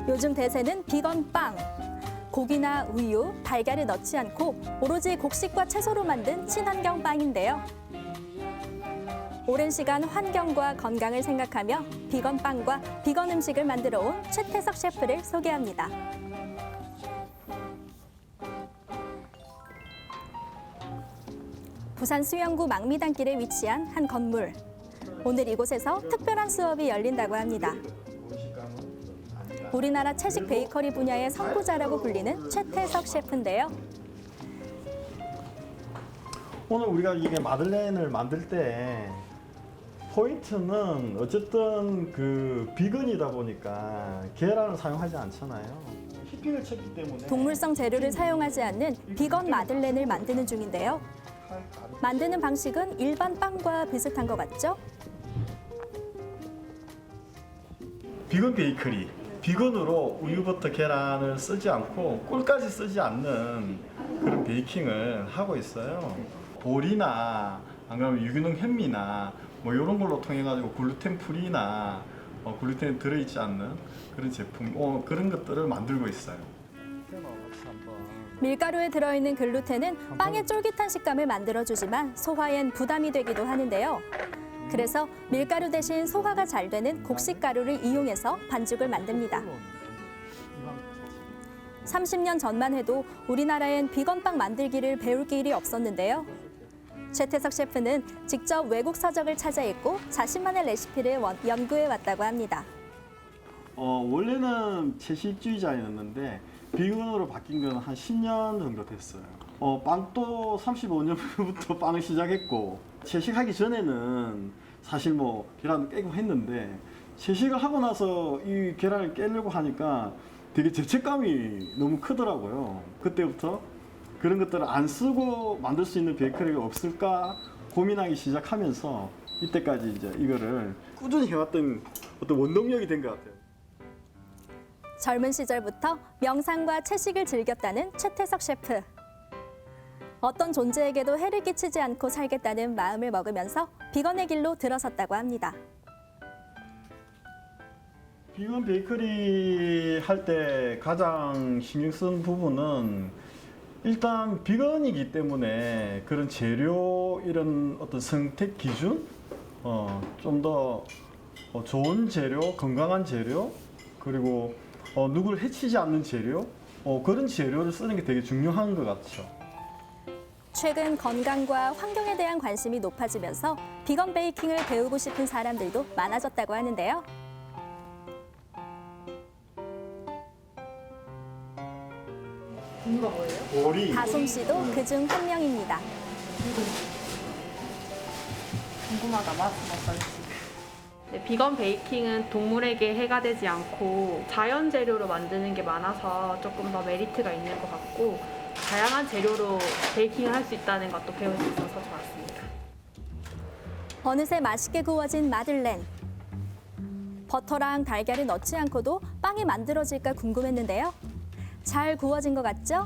요즘 대세는 비건 빵. 고기나 우유, 달걀을 넣지 않고 오로지 곡식과 채소로 만든 친환경 빵인데요. 오랜 시간 환경과 건강을 생각하며 비건 빵과 비건 음식을 만들어 온 최태석 셰프를 소개합니다. 부산 수영구 망미단길에 위치한 한 건물. 오늘 이곳에서 특별한 수업이 열린다고 합니다. 우리나라 채식 베이커리 분야의 선구자라고 불리는 최태석 셰프인데요. 오늘 우리가 이게 마들렌을 만들 때 포인트는 어쨌든 그 비건이다 보니까 계란을 사용하지 않잖아요. 히핑을 쳤기 때문에 동물성 재료를 사용하지 않는 비건 마들렌을 만드는 중인데요. 만드는 방식은 일반 빵과 비슷한 것 같죠? 비건 베이커리. 비건으로 우유, 버터, 계란을 쓰지 않고 꿀까지 쓰지 않는 그런 베이킹을 하고 있어요. 볼이나 안 그러면 유기농 현미나 뭐 이런 걸로 통해 가지고 글루텐 프리나 글루텐 들어있지 않는 그런 제품 그런 것들을 만들고 있어요. 밀가루에 들어있는 글루텐은 빵의 쫄깃한 식감을 만들어주지만 소화엔 부담이 되기도 하는데요. 그래서 밀가루 대신 소화가 잘 되는 곡식가루를 이용해서 반죽을 만듭니다. 30년 전만 해도 우리나라엔 비건빵 만들기를 배울 길이 없었는데요. 최태석 셰프는 직접 외국 서적을 찾아 읽고 자신만의 레시피를 연구해 왔다고 합니다. 원래는 채식주의자였는데 비건으로 바뀐 건 한 10년 정도 됐어요. 빵도 35년부터 빵을 시작했고 채식하기 전에는 사실 뭐 계란도 깨고 했는데 채식을 하고 나서 이 계란을 깨려고 하니까 되게 죄책감이 너무 크더라고요. 그때부터 그런 것들을 안 쓰고 만들 수 있는 베이커리가 없을까 고민하기 시작하면서 이때까지 이제 이거를 꾸준히 해왔던 어떤 원동력이 된 것 같아요. 젊은 시절부터 명상과 채식을 즐겼다는 최태석 셰프. 어떤 존재에게도 해를 끼치지 않고 살겠다는 마음을 먹으면서 비건의 길로 들어섰다고 합니다. 비건 베이커리 할 때 가장 신경 쓴 부분은 일단 비건이기 때문에 그런 재료 이런 어떤 선택 기준 좀 더 좋은 재료, 건강한 재료 그리고 누구를 해치지 않는 재료 그런 재료를 쓰는 게 되게 중요한 것 같죠. 최근 건강과 환경에 대한 관심이 높아지면서 비건 베이킹을 배우고 싶은 사람들도 많아졌다고 하는데요. 이거 뭐예요? 오리. 다솜 씨도 그중 한 명입니다. 궁금하다. 맛은 어떨지. 네, 비건 베이킹은 동물에게 해가 되지 않고 자연 재료로 만드는 게 많아서 조금 더 메리트가 있는 것 같고 다양한 재료로 베이킹을 할 수 있다는 것도 배울 수 있어서 좋았습니다. 어느새 맛있게 구워진 마들렌. 버터랑 달걀을 넣지 않고도 빵이 만들어질까 궁금했는데요. 잘 구워진 것 같죠?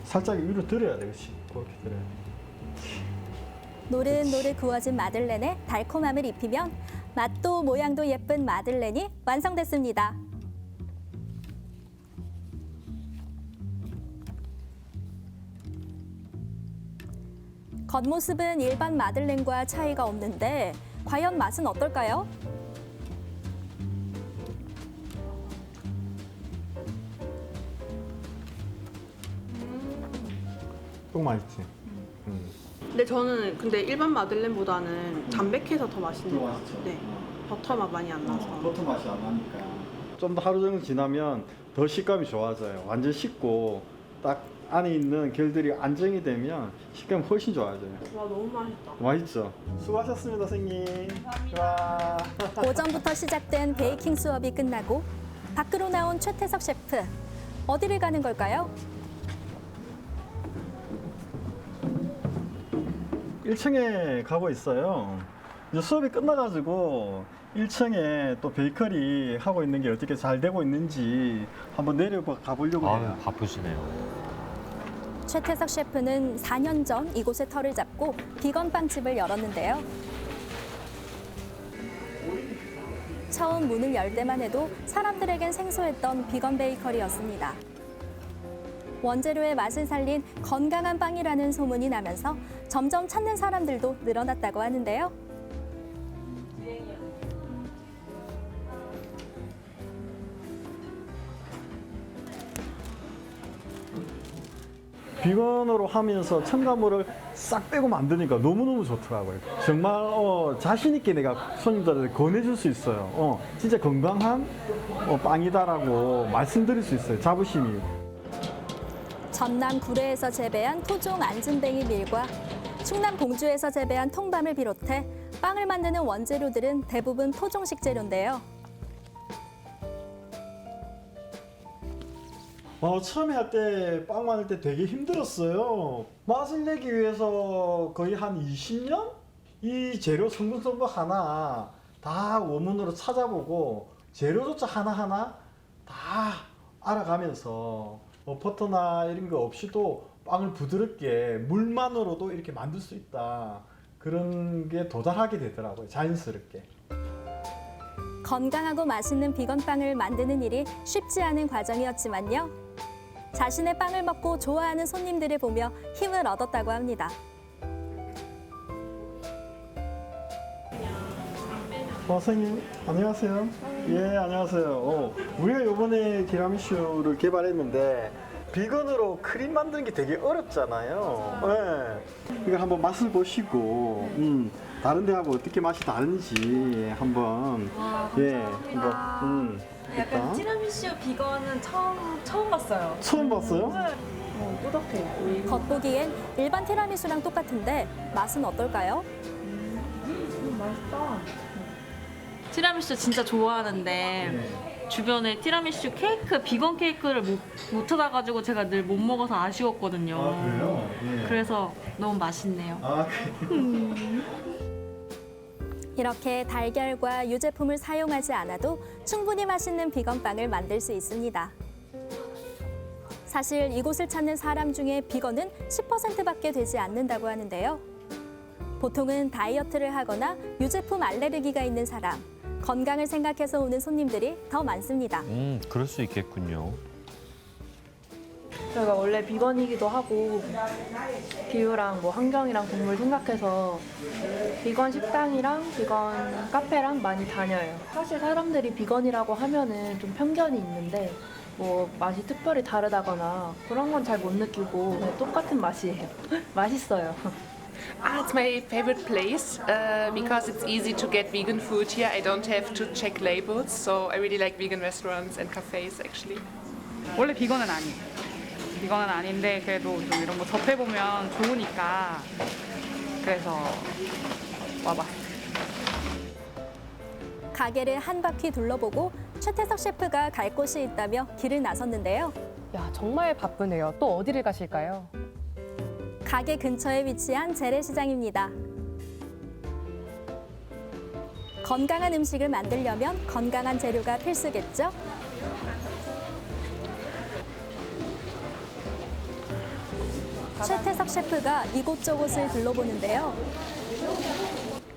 살짝 위로 들어야 돼, 그렇지? 그렇게 들어야 돼. 노릇노릇 구워진 마들렌에 달콤함을 입히면 맛도 모양도 예쁜 마들렌이 완성됐습니다. 겉모습은 일반 마들렌과 차이가 없는데 과연 맛은 어떨까요? 똥 맛있지? 근데 저는 일반 마들렌보다는 담백해서 더 맛있는 것 같아요. 네. 버터 맛 많이 안 나서. 버터 맛이 안 나니까. 좀 더 하루 정도 지나면 더 식감이 좋아져요. 완전 식고 딱 안에 있는 결들이 안정이 되면 식감이 훨씬 좋아져요. 와, 너무 맛있다. 맛있죠? 수고하셨습니다, 선생님. 감사합니다. 오전부터 시작된 베이킹 수업이 끝나고 밖으로 나온 최태석 셰프. 어디를 가는 걸까요? 1층에 가고 있어요. 이제 수업이 끝나가지고 1층에 또 베이커리 하고 있는 게 어떻게 잘 되고 있는지 한번 내려가 보려고 해요. 바쁘시네요. 최태석 셰프는 4년 전 이곳에 터를 잡고 비건 빵집을 열었는데요. 처음 문을 열 때만 해도 사람들에겐 생소했던 비건 베이커리였습니다. 원재료의 맛을 살린 건강한 빵이라는 소문이 나면서 점점 찾는 사람들도 늘어났다고 하는데요. 비건으로 하면서 첨가물을 싹 빼고 만드니까 너무너무 좋더라고요. 정말 자신 있게 내가 손님들한테 권해줄 수 있어요. 진짜 건강한 빵이다라고 말씀드릴 수 있어요. 자부심이. 전남 구례에서 재배한 토종 안진뱅이 밀과 충남 공주에서 재배한 통밤을 비롯해 빵을 만드는 원재료들은 대부분 토종식 재료인데요. 처음에 할 때 빵 만들 때 되게 힘들었어요. 맛을 내기 위해서 거의 한 20년? 이 재료 성분 하나 다 원문으로 찾아보고 재료조차 하나하나 다 알아가면서 버터나 이런 거 없이도 빵을 부드럽게 물만으로도 이렇게 만들 수 있다. 그런 게 도달하게 되더라고요. 자연스럽게. 건강하고 맛있는 비건 빵을 만드는 일이 쉽지 않은 과정이었지만요. 자신의 빵을 먹고 좋아하는 손님들을 보며 힘을 얻었다고 합니다. 선생님 안녕하세요. 예, 안녕하세요. 우리가 이번에 티라미슈를 개발했는데 비건으로 크림 만드는 게 되게 어렵잖아요. 예. 이거 한번 맛을 보시고 다른 데하고 어떻게 맛이 다른지 한번 한번 약간 일단. 티라미슈 비건은 처음 봤어요. 처음 봤어요? 꾸덕해. 겉보기엔 일반 티라미수랑 똑같은데 맛은 어떨까요? 맛있다. 티라미수 진짜 좋아하는데 주변에 티라미수 케이크, 비건 케이크를 못 찾아가지고 제가 늘 못 먹어서 아쉬웠거든요. 그래요? 예. 그래서 너무 맛있네요. 이렇게 달걀과 유제품을 사용하지 않아도 충분히 맛있는 비건빵을 만들 수 있습니다. 사실 이곳을 찾는 사람 중에 비건은 10%밖에 되지 않는다고 하는데요. 보통은 다이어트를 하거나 유제품 알레르기가 있는 사람, 건강을 생각해서 오는 손님들이 더 많습니다. 그럴 수 있겠군요. 저희가 원래 비건이기도 하고 기후랑 뭐 환경이랑 동물 생각해서 비건 식당이랑 비건 카페랑 많이 다녀요. 사실 사람들이 비건이라고 하면은 좀 편견이 있는데 뭐 맛이 특별히 다르다거나 그런 건 잘 못 느끼고 그냥 똑같은 맛이에요. 맛있어요. It's my favorite place because it's easy to get vegan food here. I don't have to check labels, so I really like vegan restaurants and cafes actually. 원래 비건은 아니에요. 비건은 아닌데 그래도 좀 이런 거 접해보면 좋으니까 그래서 와봤어요. 가게를 한 바퀴 둘러보고 최태석 셰프가 갈 곳이 있다며 길을 나섰는데요. 야, 정말 바쁘네요. 또 어디를 가실까요? 가게 근처에 위치한 재래시장입니다. 건강한 음식을 만들려면 건강한 재료가 필수겠죠? 최태석 셰프가 이곳저곳을 둘러보는데요.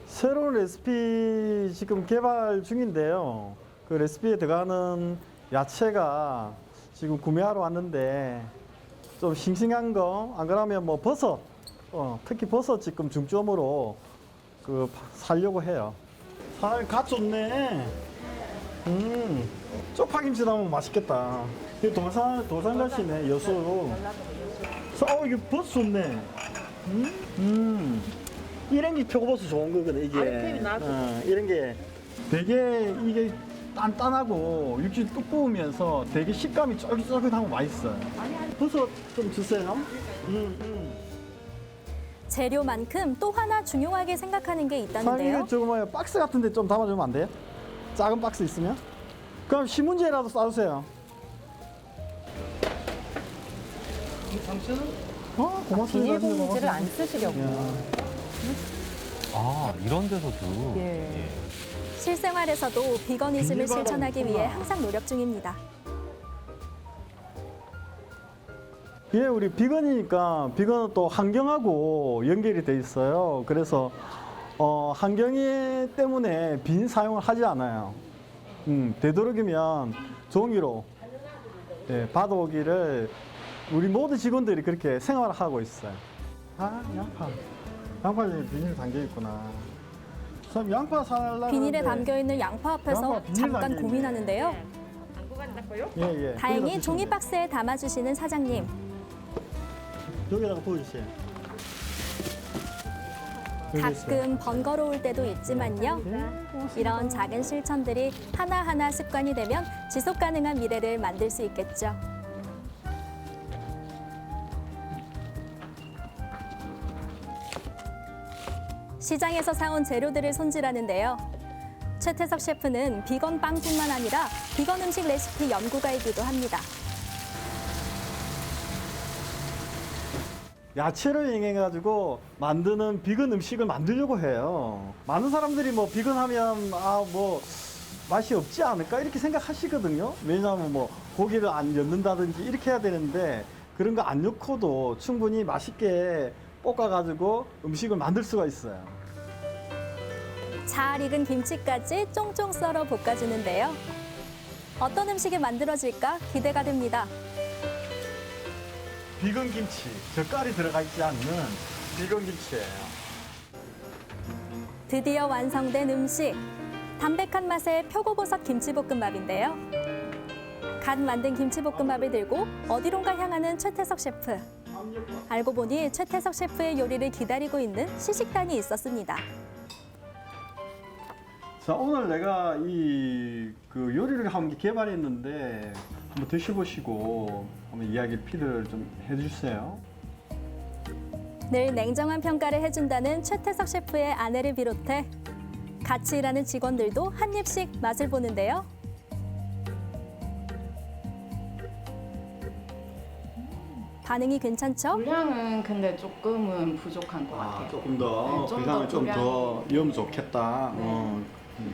새로운 레시피 지금 개발 중인데요. 그 레시피에 들어가는 야채가 지금 구매하러 왔는데 좀 싱싱한 거, 안 그러면 뭐 버섯, 특히 버섯 지금 중점으로 살려고 해요. 갓 좋네. 쪽파김치 넣으면 맛있겠다. 이 도산가시네, 여수. 이게 버섯 좋네. 이런 게 표고버섯 좋은 거거든, 이게. 이런 게 되게 이게 단단하고 육질 뚝 부으면서 되게 식감이 쫄깃쫄깃하고 맛있어요. 버섯 좀 주세요. 재료만큼 또 하나 중요하게 생각하는 게 있다는데요. 이거 저거 박스 같은데 좀 담아주면 안 돼요? 작은 박스 있으면? 그럼 신문지에라도 싸주세요. 고맙습니다. 비닐봉지를 안 쓰시려고요. 이런 데서도. 예. 실생활에서도 비건이즘을 비닐바가 실천하기 위해 없구나. 항상 노력 중입니다. 예, 우리 비건이니까 비건은 또 환경하고 연결이 돼 있어요. 그래서 환경이 때문에 비닐 사용을 하지 않아요. 되도록이면 종이로 받아오기를 우리 모든 직원들이 그렇게 생활을 하고 있어요. 아, 양파. 양파에 비닐 담겨 있구나. 참 양파 사려고 비닐에 하는데 담겨 있는 양파 앞에서 양파 비닐 잠깐 담겨 있네. 고민하는데요. 예. 다행히 거기다 종이 드시면 박스에 담아주시는 사장님. 돼요. 여기다가 부어주세요. 여기 있어요. 가끔 번거로울 때도 있지만요. 이런 작은 실천들이 하나하나 습관이 되면 지속 가능한 미래를 만들 수 있겠죠. 시장에서 사온 재료들을 손질하는데요. 최태석 셰프는 비건 빵뿐만 아니라 비건 음식 레시피 연구가이기도 합니다. 야채를 이용해 가지고 만드는 비건 음식을 만들려고 해요. 많은 사람들이 뭐 비건 하면 뭐 맛이 없지 않을까 이렇게 생각하시거든요. 왜냐하면 뭐 고기를 안 넣는다든지 이렇게 해야 되는데 그런 거 안 넣고도 충분히 맛있게 볶아 가지고 음식을 만들 수가 있어요. 잘 익은 김치까지 쫑쫑 썰어 볶아주는데요. 어떤 음식이 만들어질까 기대가 됩니다. 비건 김치, 젓갈이 들어가 있지 않는 비건 김치예요. 드디어 완성된 음식. 담백한 맛의 표고버섯 김치볶음밥인데요. 갓 만든 김치볶음밥을 들고 어디론가 향하는 최태석 셰프. 알고 보니 최태석 셰프의 요리를 기다리고 있는 시식단이 있었습니다. 자, 오늘 내가 그 요리를 한번 개발했는데 한번 드셔보시고 한번 이야기 피드를 좀 해주세요. 늘 냉정한 평가를 해준다는 최태석 셰프의 아내를 비롯해 같이 일하는 직원들도 한 입씩 맛을 보는데요. 반응이 괜찮죠? 분량은 근데 조금은 부족한 것 같아요. 조금 더 네, 좀더 그다음에 좀 더 분량이. 이으면 좋겠다. 네.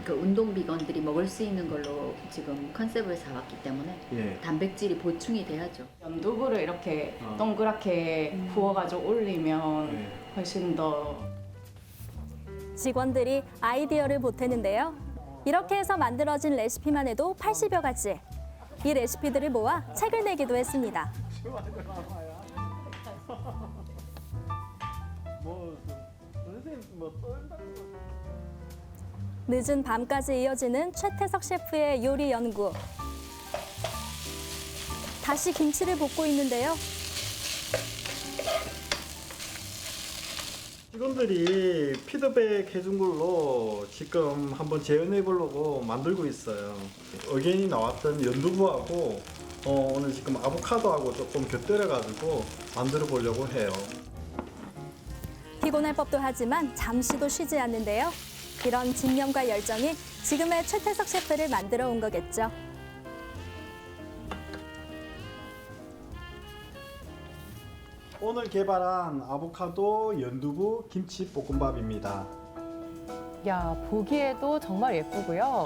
그 운동 비건들이 먹을 수 있는 걸로 지금 컨셉을 잡았기 때문에 예. 단백질이 보충이 돼야죠. 연두부를 이렇게 어. 동그랗게 부어가지고 올리면 네. 훨씬 더 직원들이 아이디어를 보태는데요. 이렇게 해서 만들어진 레시피만 해도 80여 가지. 이 레시피들을 모아 책을 내기도 했습니다. 늦은 밤까지 이어지는 최태석 셰프의 요리 연구. 다시 김치를 볶고 있는데요. 직원들이 피드백 해준 걸로 지금 한번 재현해 보려고 만들고 있어요. 의견이 나왔던 연두부하고 오늘 지금 아보카도하고 조금 곁들여 가지고 만들어 보려고 해요. 피곤할 법도 하지만 잠시도 쉬지 않는데요. 이런 집념과 열정이 지금의 최태석 셰프를 만들어 온 거겠죠. 오늘 개발한 아보카도 연두부 김치 볶음밥입니다. 야, 보기에도 정말 예쁘고요.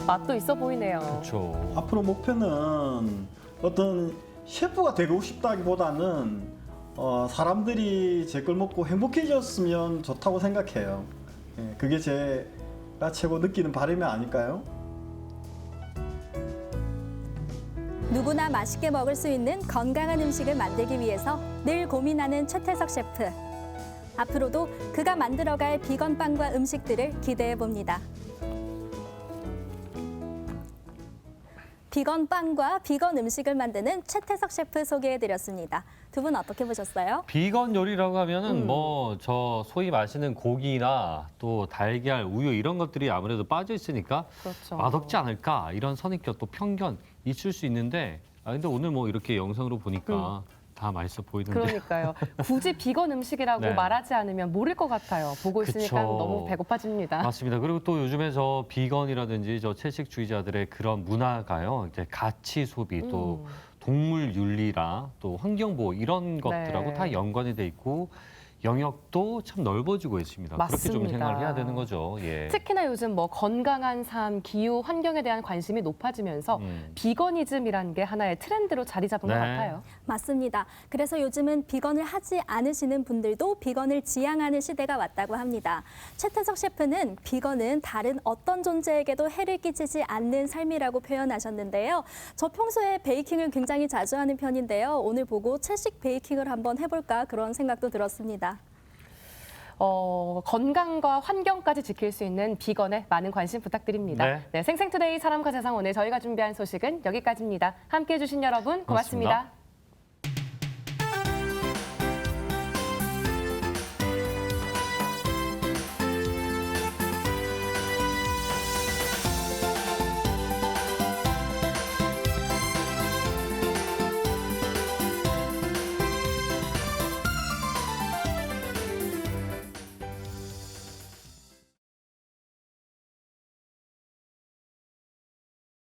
맛도 있어 보이네요. 그렇죠. 앞으로 목표는 어떤 셰프가 되고 싶다기보다는 사람들이 제 걸 먹고 행복해졌으면 좋다고 생각해요. 예, 그게 제가 최고 느끼는 바람이 아닐까요? 누구나 맛있게 먹을 수 있는 건강한 음식을 만들기 위해서 늘 고민하는 최태석 셰프. 앞으로도 그가 만들어갈 비건 빵과 음식들을 기대해 봅니다. 비건 빵과 비건 음식을 만드는 최태석 셰프 소개해 드렸습니다. 두 분 어떻게 보셨어요? 비건 요리라고 하면은 뭐 저 소위 마시는 고기나 또 달걀, 우유 이런 것들이 아무래도 빠져 있으니까 그렇죠. 맛없지 않을까 이런 선입견 또 편견 있을 수 있는데 근데 오늘 뭐 이렇게 영상으로 보니까 다 맛있어 보이는데. 그러니까요. 굳이 비건 음식이라고 네. 말하지 않으면 모를 것 같아요. 보고 있으니까 그쵸. 너무 배고파집니다. 맞습니다. 그리고 또 요즘에 저 비건이라든지 저 채식주의자들의 그런 문화가요. 이제 가치 소비 또 동물 윤리라 또 환경 보호 이런 것들하고 네. 다 연관이 돼 있고 영역도 참 넓어지고 있습니다. 그렇게 좀 맞습니다. 생각을 해야 되는 거죠. 예. 특히나 요즘 뭐 건강한 삶, 기후, 환경에 대한 관심이 높아지면서 비거니즘이라는 게 하나의 트렌드로 자리 잡은 것 네. 같아요. 맞습니다. 그래서 요즘은 비건을 하지 않으시는 분들도 비건을 지향하는 시대가 왔다고 합니다. 최태석 셰프는 비건은 다른 어떤 존재에게도 해를 끼치지 않는 삶이라고 표현하셨는데요. 저 평소에 베이킹을 굉장히 자주 하는 편인데요. 오늘 보고 채식 베이킹을 한번 해볼까 그런 생각도 들었습니다. 건강과 환경까지 지킬 수 있는 비건에 많은 관심 부탁드립니다. 네. 네, 생생투데이 사람과 세상 오늘 저희가 준비한 소식은 여기까지입니다. 함께해 주신 여러분 고맙습니다.